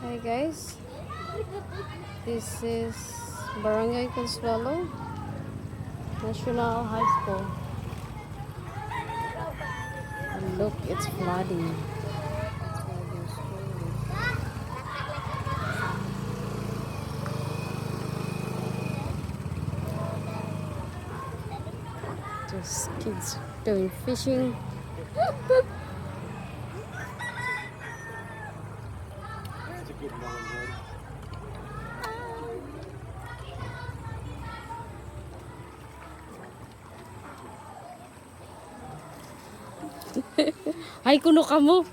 Hi guys, this is Barangay Consuelo National High School. And look, it's flooding. Just kids doing fishing. Ay, kuno ka mo.